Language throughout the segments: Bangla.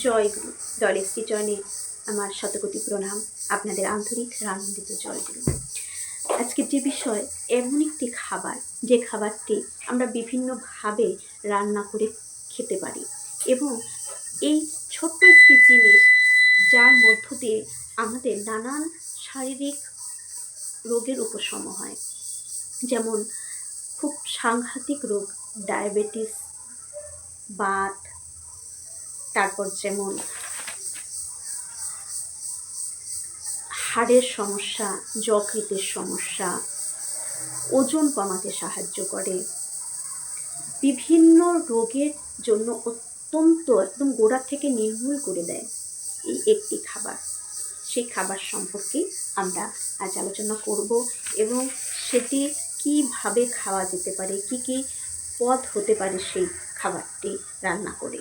জয়গুরু। দলের শ্রীচরণে আমার শতকোটি প্রণাম, আপনাদের আন্তরিক আনন্দিত জয়গুরু। আজকের যে বিষয়, এমন একটি খাবার যে খাবারটি আমরা বিভিন্নভাবে রান্না করে খেতে পারি এবং এই ছোট্ট একটি জিনিস যার মধ্য দিয়ে আমাদের নানান শারীরিক রোগের উপশম হয়, যেমন খুব সাংঘাতিক রোগ ডায়াবেটিস, বাত, তারপর যেমন হাড়ের সমস্যা, যকৃতের সমস্যা, ওজন কমাতে সাহায্য করে, বিভিন্ন রোগের জন্য অত্যন্ত একদম গোড়া থেকে নির্মূল করে দেয় এই একটি খাবার। সেই খাবার সম্পর্কে আমরা আজ আলোচনা করব এবং সেটি কিভাবে খাওয়া যেতে পারে, কি কি পদ হতে পারে সেই খাবারটি রান্না করে,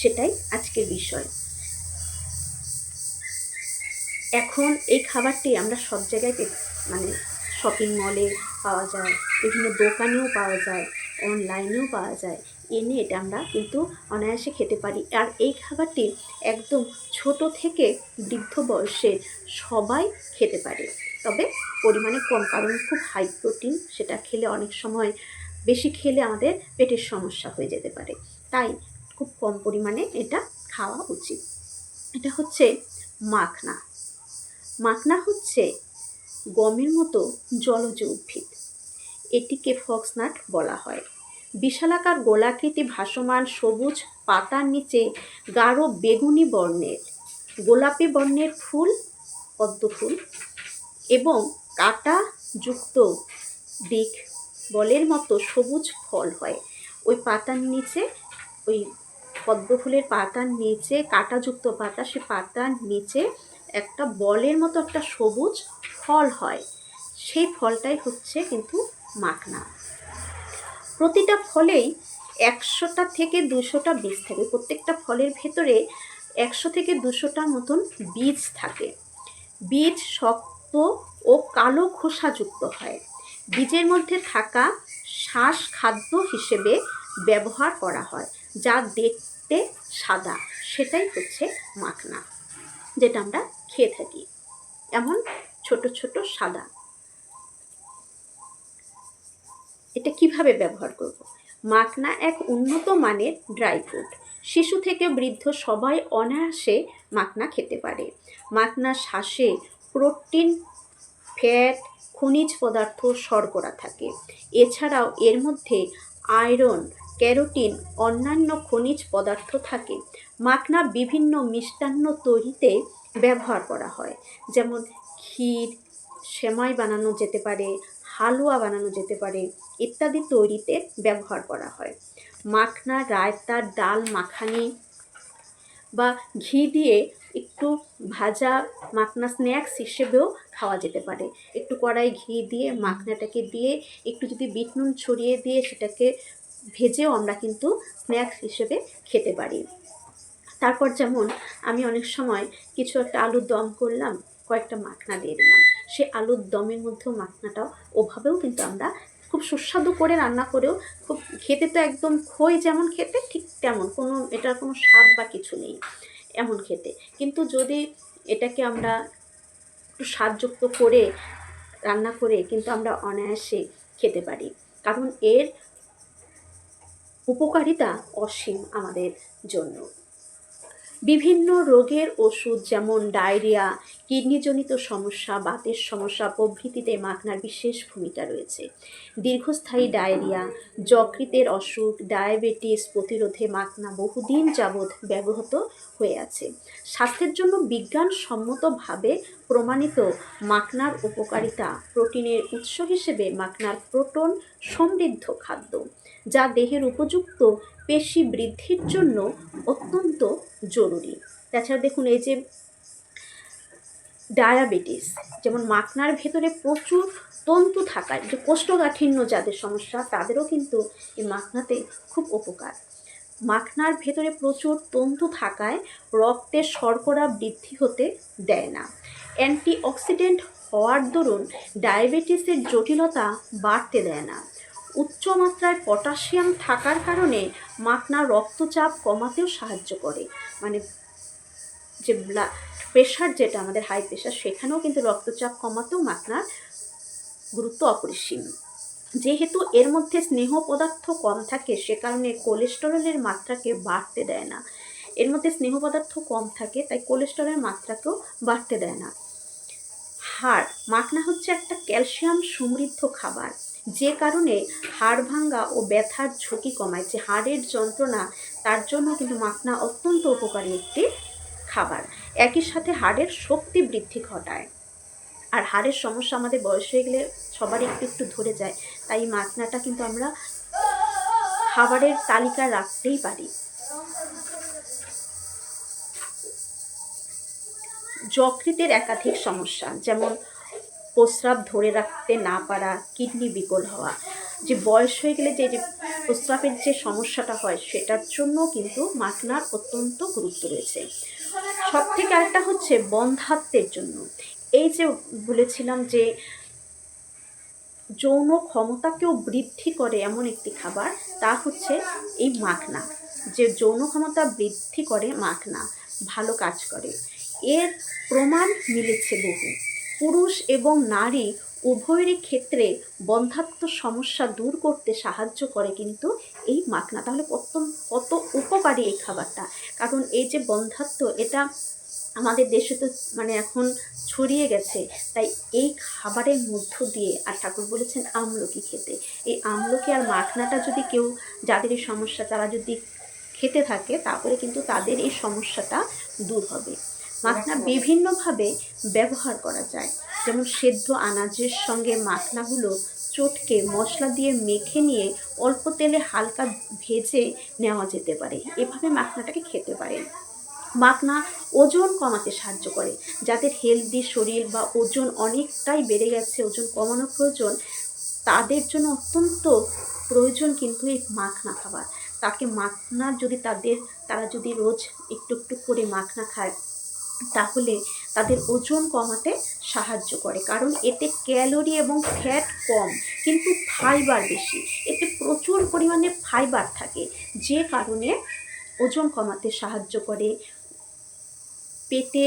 সেটাই আজকের বিষয়। এখন এই খাবারটি আমরা সব জায়গায় মানে শপিং মলে পাওয়া যায়, বিভিন্ন দোকানেও পাওয়া যায়, অনলাইনেও পাওয়া যায়। এনে এটা আমরা কিন্তু অনায়াসে খেতে পারি। আর এই খাবারটি একদম ছোট থেকে বৃদ্ধ বয়সে সবাই খেতে পারে, তবে পরিমাণে কম, কারণ খুব হাই প্রোটিন। সেটা খেলে অনেক সময় বেশি খেলে আমাদের পেটের সমস্যা হয়ে যেতে পারে, তাই খুব কম পরিমাণে এটা খাওয়া উচিত। এটা হচ্ছে মাখনা। মাখনা হচ্ছে গমের মতো জলজ উদ্ভিদ। এটিকে ফক্সনাট বলা হয়। বিশালাকার গোলাকৃতি ভাসমান সবুজ পাতার নিচে গাঢ় বেগুনি বর্ণের গোলাপি বর্ণের ফুল, পদ্ম ফুল, এবং কাঁটাযুক্ত দিক বলের মতো সবুজ ফল হয়। ওই পাতার নিচে, ওই পদ্ম ফুলের পাতার নিচে কাঁটাযুক্ত পাতা, সে পাতার নিচে একটা বলের মতো একটা সবুজ ফল হয়। সেই ফলটাই হচ্ছে কিন্তু মাখনা। প্রতিটা ফলেই 100টা থেকে 200টা বীজ থাকে। প্রত্যেকটা ফলের ভেতরে 100 থেকে 200টার মতন বীজ থাকে। বীজ শক্ত ও কালো খোসাযুক্ত হয়। বীজের মধ্যে থাকা শাঁস খাদ্য হিসেবে ব্যবহার করা হয়, যা দেখতে সাদা। সেটাই হচ্ছে মাখনা, যেটা আমরা খেয়ে থাকি। এমন ছোট ছোট সাদা। এটা কিভাবে ব্যবহার করব? মাখনা এক উন্নত মানের ড্রাই ফ্রুট। শিশু থেকে বৃদ্ধ সবাই অনায়াসে মাখনা খেতে পারে। মাখনার শ্বাসে প্রোটিন, ফ্যাট, খনিজ পদার্থ, শর্করা থাকে। এছাড়াও এর মধ্যে আয়রন, ক্যারোটিন, অন্যান্য খনিজ পদার্থ থাকে। মাখনা বিভিন্ন মিষ্টান্ন তৈরিতে ব্যবহার করা হয়, যেমন ক্ষীর, সেমাই বানানো যেতে পারে, হালুয়া বানানো যেতে পারে, ইত্যাদি তৈরিতে ব্যবহার করা হয়। মাখনা রায়তা, ডাল মাখানি বা ঘি দিয়ে একটু ভাজা মাখনা স্ন্যাক্স হিসেবেও খাওয়া যেতে পারে। একটু কড়াই ঘি দিয়ে মাখনাটাকে দিয়ে একটু যদি বিট নুন ছড়িয়ে দিয়ে সেটাকে ভেজেও আমরা কিন্তু স্ন্যাক্স হিসেবে খেতে পারি। তারপর যেমন আমি অনেক সময় কিছু একটা আলুর দম করলাম, কয়েকটা মাখনা দিয়ে দিলাম। সে আলুর দমের মধ্যেও মাখনাটাও ওভাবেও কিন্তু আমরা খুব সুস্বাদু করে রান্না করেও খুব খেতে, তো একদম খই যেমন খেতে ঠিক তেমন, এটার কোনো স্বাদ বা কিছু নেই এমন খেতে। কিন্তু যদি এটাকে আমরা একটু স্বাদযুক্ত করে রান্না করে কিন্তু আমরা অনায়াসে খেতে পারি, কারণ এর উপকারিতা অসীম আমাদের জন্য। বিভিন্ন রোগের ওষুধ যেমন ডায়রিয়া, কিডনিজনিত সমস্যা, বাতের সমস্যা প্রভৃতিতে মাখনার বিশেষ ভূমিকা রয়েছে। দীর্ঘস্থায়ী ডায়রিয়া, যকৃতের অসুখ, ডায়াবেটিস প্রতিরোধে মাখনা বহুদিন যাবৎ ব্যবহৃত হয়ে আছে। স্বাস্থ্যের জন্য বিজ্ঞানসম্মতভাবে প্রমাণিত মাখনার উপকারিতা। প্রোটিনের উৎস হিসেবে মাখনার প্রোটন সমৃদ্ধ খাদ্য, যা দেহের উপযুক্ত পেশি বৃদ্ধির জন্য অত্যন্ত জরুরি। তাছাড়া দেখুন, এই যে ডায়াবেটিস, যেমন মাখনার ভেতরে প্রচুর তন্তু থাকায়, যে কোষ্ঠকাঠিন্য যাদের সমস্যা তাদেরও কিন্তু এই মাখনাতে খুব উপকার। মাখনার ভেতরে প্রচুর তন্তু থাকায় রক্তে শর্করা বৃদ্ধি হতে দেয় না। অ্যান্টিঅক্সিডেন্ট হওয়ার দরুন ডায়াবেটিসের জটিলতা বাড়তে দেয় না। উচ্চ মাত্রায় পটাশিয়াম থাকার কারণে মাখনা রক্তচাপ কমাতেও সাহায্য করে। মানে যে ব্লাড প্রেশার, যেটা আমাদের হাই প্রেশার, সেখানেও কিন্তু রক্তচাপ কমাতেও মাখনার গুরুত্ব অপরিসীম। যেহেতু এর মধ্যে স্নেহ পদার্থ কম থাকে, সে কারণে কোলেস্টেরলের মাত্রাকে বাড়তে দেয় না। এর মধ্যে স্নেহ পদার্থ কম থাকে, তাই কোলেস্টেরলের মাত্রাকেও বাড়তে দেয় না। হাড়, মাখনা হচ্ছে একটা ক্যালসিয়াম সমৃদ্ধ খাবার, যে কারণে হাড় ভাঙ্গা ও ব্যথার ঝুঁকি কমায়। যে হাড়ের যন্ত্রণা, তার জন্য কিন্তু মাখনা অত্যন্ত উপকারী একটি খাবার। একই সাথে হাড়ের শক্তি বৃদ্ধি ঘটায়। আর হাড়ের সমস্যা আমাদের বয়স হয়ে গেলে সবারই একটু একটু ধরে যায়, তাই মাখনাটা কিন্তু আমরা খাবারের তালিকায় রাখতেই পারি। যকৃতের একাধিক সমস্যা, যেমন প্রস্রাব ধরে রাখতে না পারা, কিডনি বিকল হওয়া, যে বয়স হয়ে গেলে যে প্রস্রাবের যে সমস্যাটা হয়, সেটার জন্য কিন্তু মাখনার অত্যন্ত গুরুত্ব রয়েছে। সব থেকে আরেকটা হচ্ছে বন্ধ্যাত্বের জন্য। এই যে বলেছিলাম যে যৌন ক্ষমতাকেও বৃদ্ধি করে এমন একটি খাবার, তা হচ্ছে এই মাখনা। যে যৌন ক্ষমতা বৃদ্ধি করে মাখনা, ভালো কাজ করে, এর প্রমাণ মিলেছে বহু। পুরুষ এবং নারী উভয়েরই ক্ষেত্রে বন্ধ্যাত্ব সমস্যা দূর করতে সাহায্য করে কিন্তু এই মাখনা। তাহলে কত উপকারী এই খাবারটা। কারণ এই যে বন্ধ্যাত্ব, এটা আমাদের দেশে তো মানে এখন ছড়িয়ে গেছে, তাই এই খাবারের মধ্য দিয়ে, আর ঠাকুর বলেছেন আমলকি খেতে, এই আমলকি আর মাখনাটা যদি কেউ, যাদের এই সমস্যা, তারা যদি খেতে থাকে, তাহলে কিন্তু তাদের এই সমস্যাটা দূর হবে। মাখনা বিভিন্নভাবে ব্যবহার করা যায়, যেমন সেদ্ধ আনাজের সঙ্গে মাখনাগুলো চটকে মশলা দিয়ে মেখে নিয়ে অল্প তেলে হালকা ভেজে নেওয়া যেতে পারে। এভাবে মাখনাটাকে খেতে পারেন। মাখনা ওজন কমাতে সাহায্য করে। যাদের হেলদি শরীর বা ওজন অনেকটাই বেড়ে গেছে, ওজন কমানো প্রয়োজন, তাদের জন্য অত্যন্ত প্রয়োজন কিন্তু এই মাখনা খাবার। তাকে মাখনা যদি তারা যদি রোজ একটু একটু করে মাখনা খায়, তাহলে তাদের ওজন কমাতে সাহায্য করে। কারণ এতে ক্যালোরি এবং ফ্যাট কম, কিন্তু ফাইবার বেশি। এতে প্রচুর পরিমাণে ফাইবার থাকে, যে কারণে ওজন কমাতে সাহায্য করে। পেটে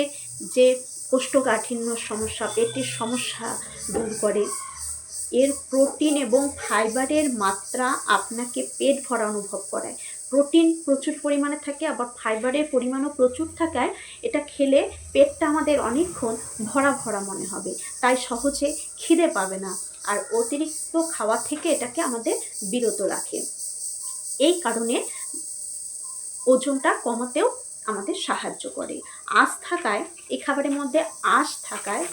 যে কোষ্ঠকাঠিন্য সমস্যা, পেটের সমস্যা দূর করে। এর প্রোটিন এবং ফাইবারের মাত্রা আপনাকে পেট ভরা অনুভব করায়। প্রোটিন প্রচুর পরিমাণে থাকে, আবার ফাইবারের পরিমাণও প্রচুর থাকায় এটা খেলে পেটটা আমাদের অনেকক্ষণ ভরা ভরা মনে হবে, তাই সহজে খিদে পাবে না। আর অতিরিক্ত খাওয়া থেকে এটাকে আমাদের বিরত রাখে। এই কারণে ওজনটা কমাতেও আমাদের সাহায্য করে। আঁশ থাকায়, এই খাবারের মধ্যে আঁশ থাকায়,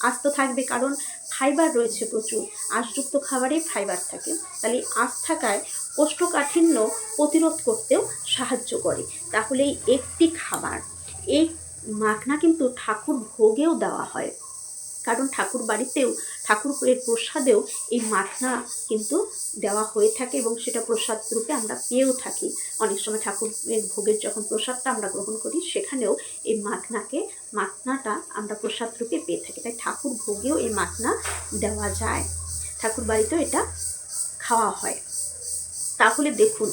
আঁশ তো থাকবে কারণ ফাইবার রয়েছে প্রচুর, আঁশযুক্ত খাবারেই ফাইবার থাকে, তাহলে আঁশ থাকায় কোষ্ঠকাঠিন্য প্রতিরোধ করতেও সাহায্য করে। তাহলে এই একটি খাবার, এই মাখনা কিন্তু ঠাকুর ভোগেও দেওয়া হয়। কারণ ঠাকুর বাড়িতেও, ঠাকুরের প্রসাদেও এই মাখনা কিন্তু দেওয়া হয়ে থাকে, এবং সেটা প্রসাদ রূপে আমরা পেয়েও থাকি। অনেক সময় ঠাকুরের ভোগের যখন প্রসাদটা আমরা গ্রহণ করি, সেখানেও এই মাখনাটা আমরা প্রসাদ রূপে পেয়ে থাকি। তাই ঠাকুর ভোগেও এই মাখনা দেওয়া যায়, ঠাকুর বাড়িতেও এটা খাওয়া হয়। তাহলে দেখুন,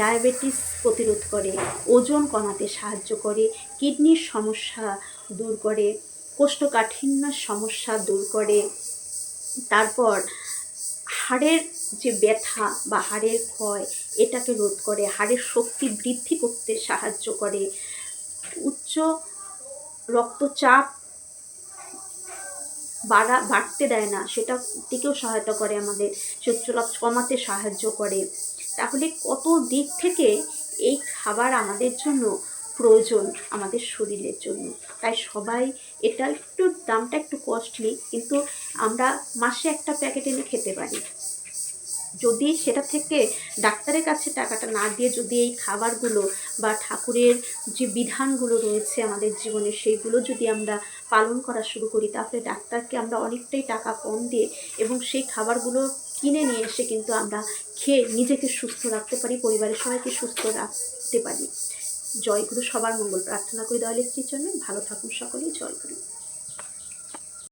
ডায়াবেটিস প্রতিরোধ করে, ওজন কমাতে সাহায্য করে, কিডনির সমস্যা দূর করে, কোষ্ঠকাঠিন্যের সমস্যা দূর করে, তারপর হাড়ের যে ব্যথা বা হাড়ের ক্ষয়, এটাকে রোধ করে, হাড়ের শক্তি বৃদ্ধি করতে সাহায্য করে, উচ্চ রক্তচাপ বাড়তে দেয় না, সেটা দিকেও সহায়তা করে, আমাদের উচ্চরক্ত কমাতে সাহায্য করে। তাহলে কত দিক থেকে এই খাবার আমাদের জন্য প্রয়োজন, আমাদের শরীরের জন্য। তাই সবাই, এটা একটু দামটা একটু কস্টলি, কিন্তু আমরা মাসে একটা প্যাকেট এনে খেতে পারি। যদি সেটা থেকে ডাক্তারের কাছে টাকাটা না দিয়ে যদি এই খাবারগুলো বা ঠাকুরের যে বিধানগুলো রয়েছে আমাদের জীবনে, সেইগুলো যদি আমরা পালন করা শুরু করি, তাহলে ডাক্তারকে আমরা অনেকটাই টাকা কম দিয়ে এবং সেই খাবারগুলো কিনে নিয়ে এসে কিন্তু আমরা খেয়ে নিজেকে সুস্থ রাখতে পারি, পরিবারের সবাইকে সুস্থ রাখতে পারি। জয়গুরু, সবার মঙ্গল প্রার্থনা করি দয়ালের শ্রীচরণে। ভালো থাকুন সকলেই। জয়গুরু।